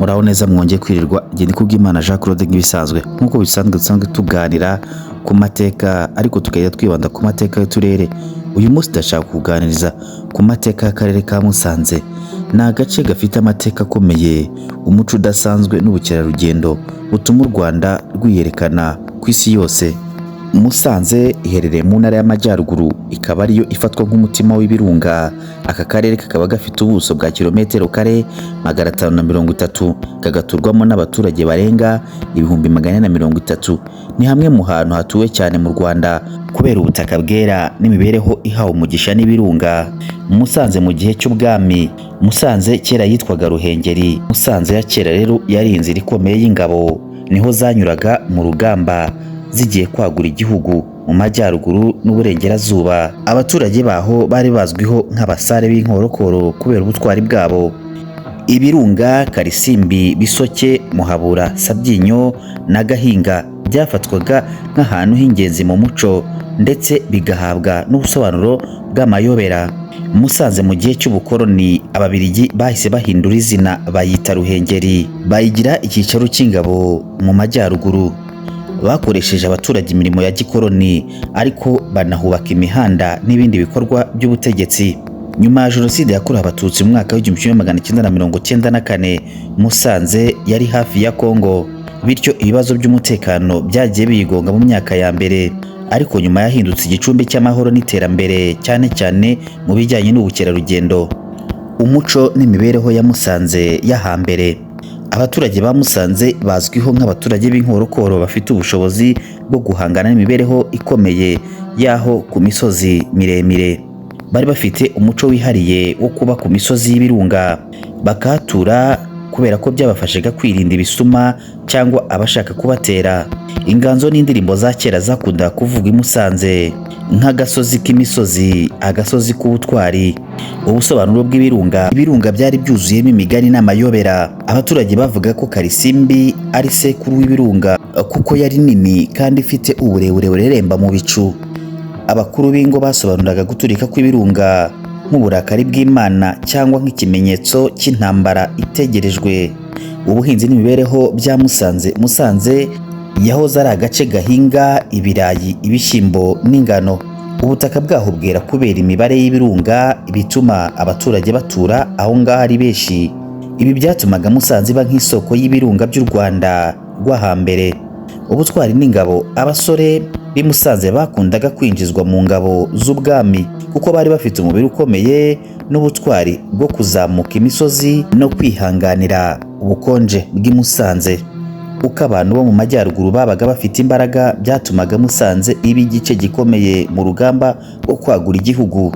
muraho neza mwongeye kwirirwa igeni kubw'Imana Jean Claude nk'ibisanzwe nk'uko bisanzwe tuganira ku mateka ariko tukajya twibanda ku mateka y'uturere. Uyu munsi ndashaka kuganiriza ku mateka y'akarere ka Musanze. Ni agace gafite amateka akomeye, umuco udasanzwe n'ubukerarugendo butuma u Rwanda rwiyerekana ku isi yose. Musanze iherereye mu ntara y'Amajyaruguru, ikaba ariyo ifatwa nk'umutima w'ibirunga. Aka karere kakaba gafite ubuso bwa kilometero kare 530, kagaturwamo n'abaturage barenga 430. Ni hamwe mu hantu hatuwe cyane mu Rwanda kubera ubutaka bwera n'imibereho ihawe umugisha n'ibirunga. Musanze mu gihe cy'ubwami, Musanze kera yitwaga Ruhengeri. Musanze ya kera rero yari inzira ikomeye y'ingabo, niho zanyuraga mu rugamba zigiye kwagura igihugu mu majyaruguru n'uburengerazuba. Abaturage baho bari bazwiho nk'abasare b'inkorokoro kubera ubutwari bwabo. Ibirunga, Karisimbi, Bisoke, Muhabura, Sabyinyo na Gahinga byafatwaga nk'ahantu h'ingenzi mu muco ndetse bigahabwa n'ubusobanuro bw'amayobera. Musanze mu gihe cy'ubukoroni, Ababiligi bahise bahindura izina bayita Ruhengeri, bayigira icyicaro cy'ingabo mu majyaruguru. Bakoresheje abaturage imirimo ya gikoroni ariko banahubaka imihanda n'ibindi bikorwa by'ubutegetsi. Nyuma ya Jenoside yakorewe Abatutsi mu mwaka w'1994, Musanze yari hafi ya Kongo, bityo ibibazo by'umutekano byagiye biyigonga mu myaka ya mbere, ariko nyuma yahindutse igicumbi cy'amahoro n'iterambere, cyane cyane mu bijyanye n'ubukerarugendo. Umuco n'imibereho ya Musanze y'ahambere. Abaturage ba Musanze bazwiho nk'abaturage b'inkorokoro bafite ubushobozi bwo guhangana n'imibereho ikomeye yaho ku misozi miremire. Bari bafite umuco wihariye wo kuba ku misozi y'ibirunga, bakahatura kubera ko byabafashaga kwirinda ibisuma cyangwa abashaka kubatera. Inganzo n'indirimbo za kera zakunda kuvuga i Musanze nk'agasozi k'imisozi, agasozi k'ubutwari. Ubusobanuro bw'ibirunga. Ibirunga byari byuzuyemo imigani n'amayobera. Abaturage bavuga ko Karisimbi ari sekuru w'ibirunga kuko yari nini kandi ifite uburebure bureremba mu bicu. Abakuru b'ingo basobanuraga guturika kw'ibirunga nk'uburakari bw'Imana cyangwa nk'ikimenyetso cy'intambara itegerejwe. Ubuhinzi n'imibereho bya Musanze. Musanze yahoze ari agace gahinga ibirayi, ibishyimbo n'ingano. Ubutaka bwaho bwera kubera imibare y'ibirunga, bituma abaturage batura aho ngaho ari benshi. Ibi byatumaga Musanze iba nk'isoko y'ibirunga by'u Rwanda rw'ahambere. Ubutwari n'ingabo. Abasore b'i Musanze bakundaga kwinjizwa mu ngabo z'ubwami kuko bari bafite umubiri ukomeye n'ubutwari bwo kuzamuka imisozi no kwihanganira ubukonje bw'i Musanze. Uko abantu bo mu majyaruguru babaga bafite imbaraga, byatumaga Musanze iba igice gikomeye mu rugamba rwo kwagura igihugu.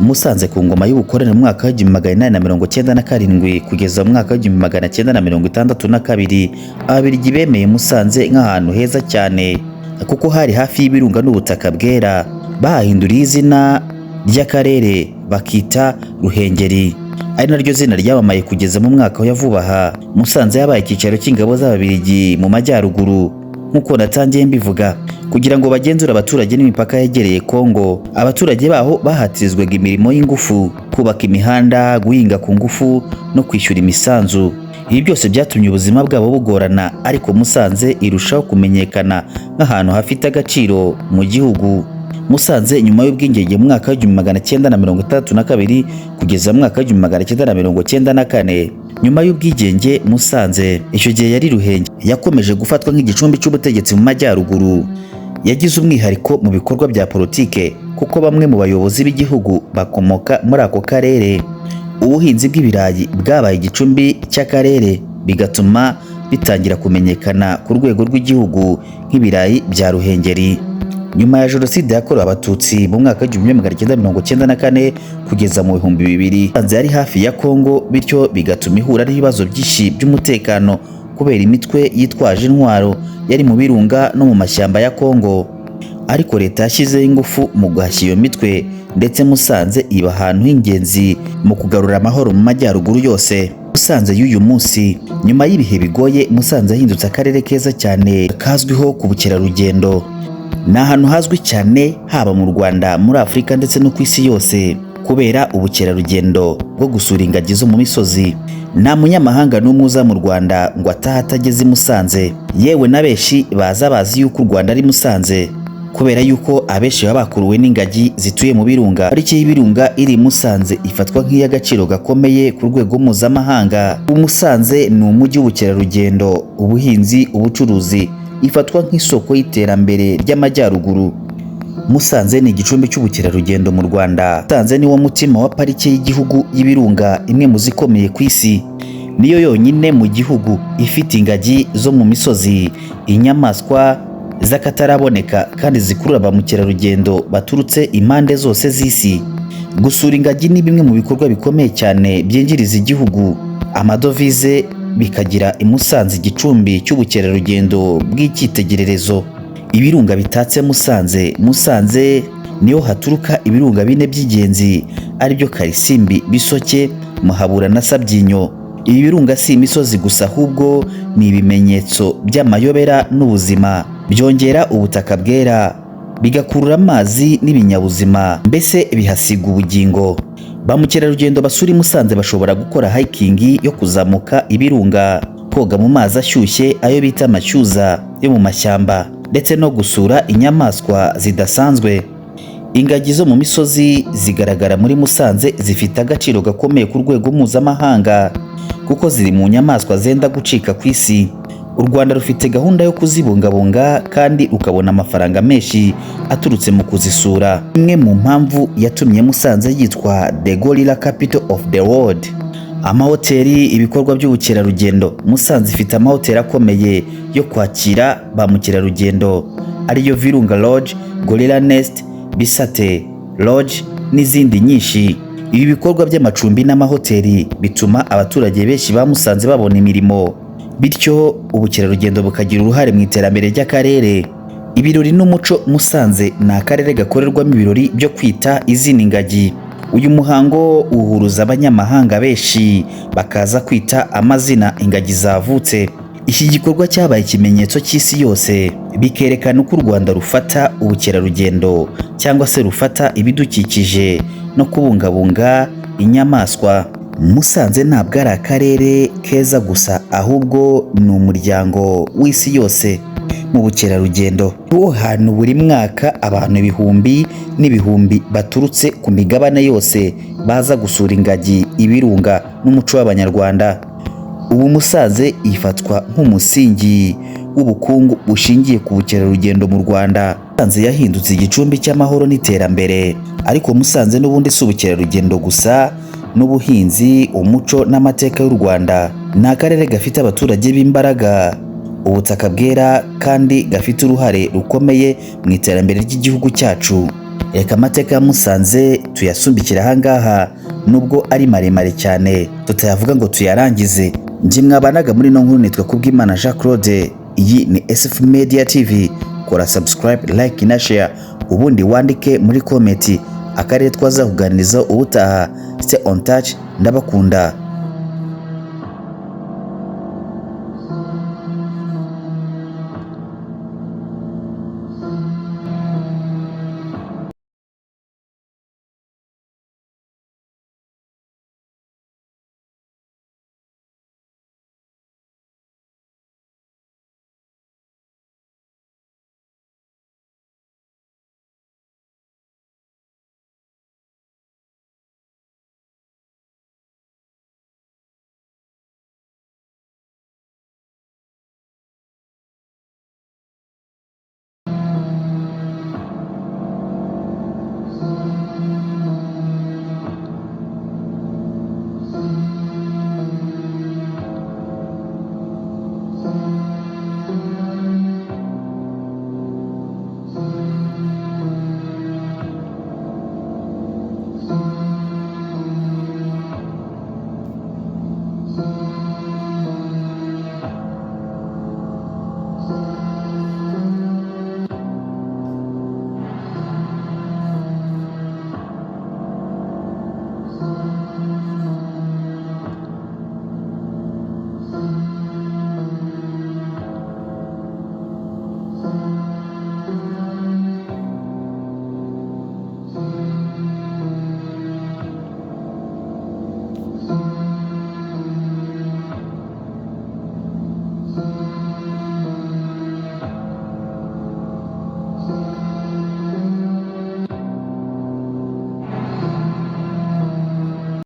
Musanze ku ngoma y'ubukoroni mu mwaka w'1897 kugeza mu mwaka w'1962, Ababiligi bemeye Musanze nk'ahantu heza cyane kuko hari hafi y'ibirunga n'ubutaka bwera. Bahahinduriye izina ry'akarere bakita Ruhengeri, ari naryo zina ryamamaye kugeza mu mwaka wa vuba aha. Musanze yabaye icyicaro cy'ingabo z'Ababiligi mu majyaruguru. Nk'uko natangiye mbivuga, kugira ngo bagenzure abaturage n'imipaka yegereye Kongo, abaturage baho bahatirizwaga imirimo y'ingufu, kubaka imihanda, guhinga ku ngufu no kwishyura imisanzu. Ibi byose byatumye ubuzima bwabo bugorana, ariko Musanze irushaho kumenyekana nk'ahantu hafite agaciro mu gihugu. Musanze nyuma y'ubwigenge mu mwaka w'1962 kugeza mu mwaka w'1994, nyuma y'ubwigenge Musanze icyo gihe yari Ruhengeri, yakomeje gufatwa nk'igicumbi cy'ubutegetsi mu majyaruguru. Yagize umwihariko mu bikorwa bya politike kuko bamwe mu bayobozi b'igihugu bakomoka muri ako karere. Ubuhinzi bw'ibirayi bwabaye igicumbi cy'akarere, bigatuma bitangira kumenyekana ku rwego rw'igihugu nk'ibirayi bya Ruhengeri. Nyuma ya Jenoside yakorewe Abatutsi mu mwaka w'1994 kugeza mu 2000, Musanze yari hafi ya Kongo, bityo bigatuma ihura n'ibibazo byinshi by'umutekano kubera imitwe yitwaje intwaro yari mu birunga no mu mashyamba ya Kongo. Ariko leta yashyizeho ingufu mu guhashya iyo mitwe, ndetse Musanze iba ahantu h'ingenzi mu kugarura amahoro mu majyaruguru yose. Musanze y'uyu munsi, nyuma y'ibihe bigoye, Musanze yahindutse akarere keza cyane kazwiho ku bukerarugendo. Ni ahantu hazwi cyane haba mu Rwanda, muri Afurika ndetse no ku isi yose. kubera ubukerarugendo bwo gusura ingagi zo mu misozi. Nta munyamahanga n'umwe uza mu Rwanda ngo ataha atageze i Musanze, yewe na benshi baza bazi yuko u Rwanda ari Musanze, kubera yuko abenshi baba bakuruwe n'ingagi zituye mu birunga. Pariki y'Ibirunga iri Musanze ifatwa nk'iy'agaciro gakomeye ku rwego mpuzamahanga. Musanze ni umujyi w'ubukerarugendo, ubuhinzi, ubucuruzi, ifatwa nk'isoko y'iterambere ry'amajyaruguru. Musanze ni igicumbi cy'ubukerarugendo mu Rwanda. Musanze ni wo mutima wa pariki y'igihugu y'Ibirunga, imwe mu zikomeye ku isi. Niyo yonyine mu gihugu ifite ingagi zo mu misozi, inyamaswa z'akataraboneka kandi zikurura ba mukerarugendo baturutse impande zose z'isi. Gusura ingagi ni bimwe mu bikorwa bikomeye cyane byinjiriza igihugu amadovize, bikagira i Musanze igicumbi cy'ubukerarugendo bw'icyitegererezo. Ibirunga bitatse Musanze. Musanze niho haturuka ibirunga bine by'ingenzi, aribyo Karisimbi, Bisoke, Muhabura na Sabyinyo. Ibi birunga si imisozi gusa, ahubwo ni ibimenyetso by'amayobera n'ubuzima. Byongera ubutaka bwera, bigakurura amazi n'ibinyabuzima, mbese bihasiga ubugingo. Ba mukerarugendo basura i Musanze bashobora gukora hiking yo kuzamuka ibirunga, koga mu mazi ashyushye ayo bita amashyuza yo mu mashyamba, ndetse no gusura inyamaswa zidasanzwe. Ingagi zo mu misozi zigaragara muri Musanze zifite agaciro gakomeye ku rwego mpuzamahanga, kuko ziri mu nyamaswa zenda gucika ku isi. U Rwanda rufite gahunda yo kuzibungabunga kandi rukabona amafaranga menshi aturutse mu kuzisura. Imwe mu mpamvu yatumye Musanze yitwa The Gorilla Capital of the World. Amahoteli, ibikorwa by'ubukerarugendo. Musanze ifite amahoteli akomeye yo kwakira ba mukerarugendo, ariyo Virunga Lodge, Gorilla Nest, Bisate Lodge n'izindi nyinshi. Ibi bikorwa by'amacumbi n'amahoteli bituma abaturage benshi ba Musanze babona imirimo, bityo ubukerarugendo bukagira uruhare mu iterambere ry'akarere. Ibirori n'umuco. Musanze ni akarere gakorerwamo ibirori byo kwita izina ingagi. Uyu muhango uhuruza abanyamahanga benshi bakaza kwita amazina ingagi zavutse. Iki gikorwa cyabaye ikimenyetso cy'isi yose, bikerekana uko u Rwanda rufata ubukerarugendo cyangwa se rufata ibidukikije no kubungabunga inyamaswa. Musanze ntabwo ari akarere keza gusa, ahubwo ni umuryango w'isi yose mu bukerarugendo. Niho hantu buri mwaka abantu ibihumbi n'ibihumbi baturutse ku migabane yose baza gusura ingagi, ibirunga n'umuco w'Abanyarwanda. Ubu Musanze ifatwa nk'umusingi w'ubukungu bushingiye ku bukerarugendo mu Rwanda. Musanze yahindutse igicumbi cy'amahoro n'iterambere, ariko Musanze n'ubundi si ubukerarugendo gusa, n'ubuhinzi, umuco n'amateka y'u Rwanda. Ni akarere gafite abaturage b'imbaraga, ubutaka bwera, kandi gafite uruhare rukomeye mu iterambere ry'igihugu cyacu. Reka amateka ya Musanze tuyasumbikira ahangaha, nubwo ari maremare cyane tutayavuga ngo tuyarangize. Njye mwabanaga muri no nkuru nitwa Kubwimana Jean Claude. Iyi ni SF Media TV. Kora subscribe, like na share, ubundi wandike muri comment akarere twaza kuganiriza ubutaha. Stay on touch, ndabakunda.